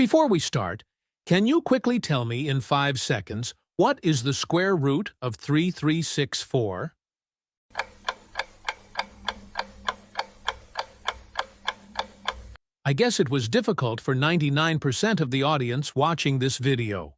Before we start, can you quickly tell me in 5 seconds what is the square root of 3364? I guess it was difficult for 99% of the audience watching this video,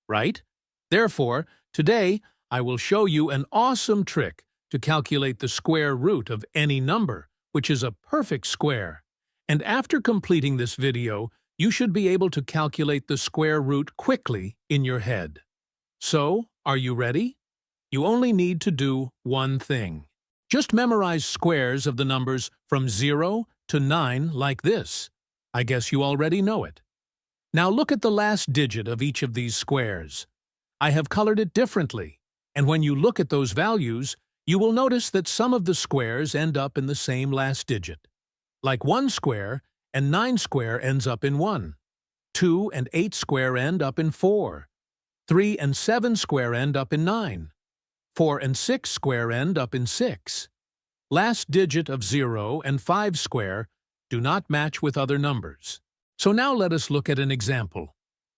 right? Therefore, today I will show you an awesome trick to calculate the square root of any number, which is a perfect square. And after completing this video, you should be able to calculate the square root quickly in your head. So, are you ready? You only need to do one thing. Just memorize squares of the numbers from 0 to 9 like this. I guess you already know it. Now look at the last digit of each of these squares. I have colored it differently, and when you look at those values, you will notice that some of the squares end up in the same last digit. Like 1 square and 9 square ends up in 1. 2 and 8 square end up in 4. 3 and 7 square end up in 9. 4 and 6 square end up in 6. Last digit of 0 and 5 square do not match with other numbers. So now let us look at an example.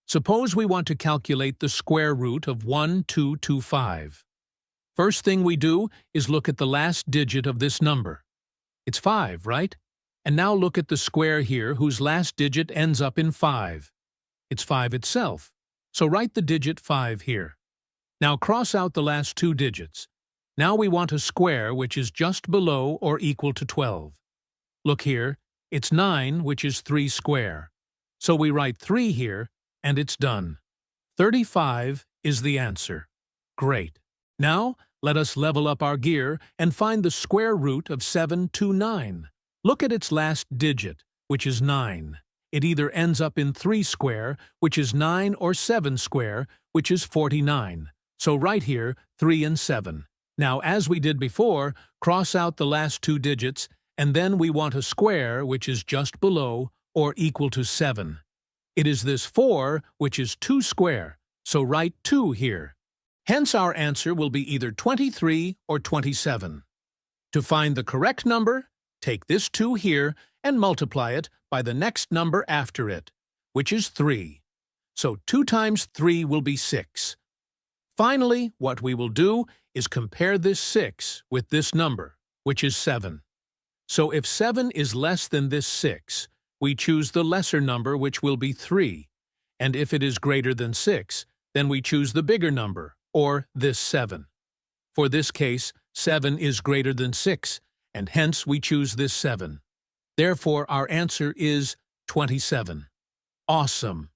Suppose we want to calculate the square root of 1225. First thing we do is look at the last digit of this number. It's 5, right? And now look at the square here whose last digit ends up in 5. It's 5 itself, so write the digit 5 here. Now cross out the last 2 digits. Now we want a square which is just below or equal to 12. Look here, it's 9, which is 3 square. So we write 3 here, and it's done. 35 is the answer. Great. Now, let us level up our gear and find the square root of 729. Look at its last digit, which is 9. It either ends up in 3 square, which is 9, or 7 square, which is 49. So right here, 3 and 7. Now, as we did before, cross out the last 2 digits, and then we want a square which is just below or equal to 7. It is this 4, which is 2 square, so write 2 here. Hence our answer will be either 23 or 27. To find the correct number, take this 2 here and multiply it by the next number after it, which is 3. So 2 times 3 will be 6. Finally, what we will do is compare this 6 with this number, which is 7. So if 7 is less than this 6, we choose the lesser number, which will be 3. And if it is greater than 6, then we choose the bigger number, or this 7. For this case, 7 is greater than 6, and hence we choose this 7. Therefore, our answer is 27. Awesome!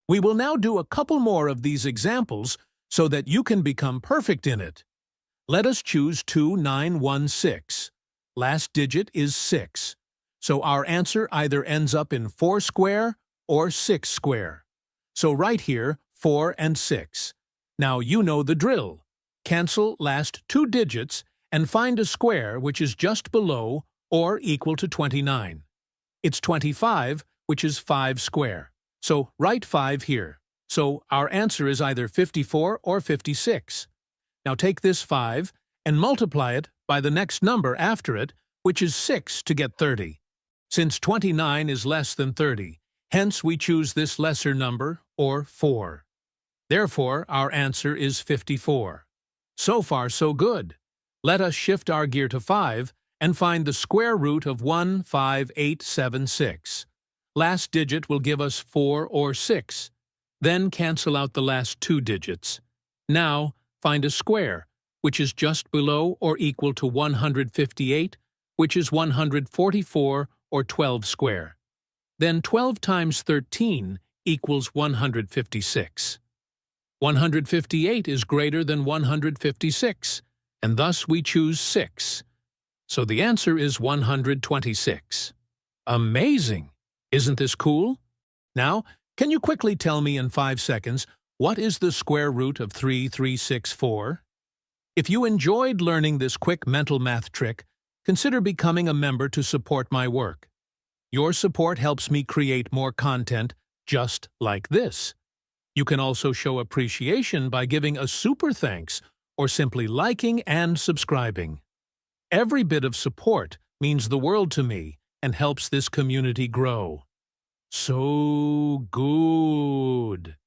We will now do a couple more of these examples so that you can become perfect in it. Let us choose 2916. Last digit is 6. So our answer either ends up in 4 square or 6 square. So right here, 4 and 6. Now you know the drill. Cancel last 2 digits and find a square which is just below or equal to 29. It's 25, which is 5 square. So write 5 here. So our answer is either 54 or 56. Now take this 5 and multiply it by the next number after it, which is 6 to get 30. Since 29 is less than 30, hence we choose this lesser number, or 4. Therefore, our answer is 54. So far, so good. Let us shift our gear to 5 and find the square root of 15876. Last digit will give us 4 or 6. Then cancel out the last 2 digits. Now, find a square, which is just below or equal to 158, which is 144 or 12 square. Then 12 times 13 equals 156. 158 is greater than 156, and thus we choose 6. So the answer is 126. Amazing! Isn't this cool? Now, can you quickly tell me in 5 seconds what is the square root of 3364? If you enjoyed learning this quick mental math trick, consider becoming a member to support my work. Your support helps me create more content just like this. You can also show appreciation by giving a super thanks or simply liking and subscribing. Every bit of support means the world to me and helps this community grow. So good.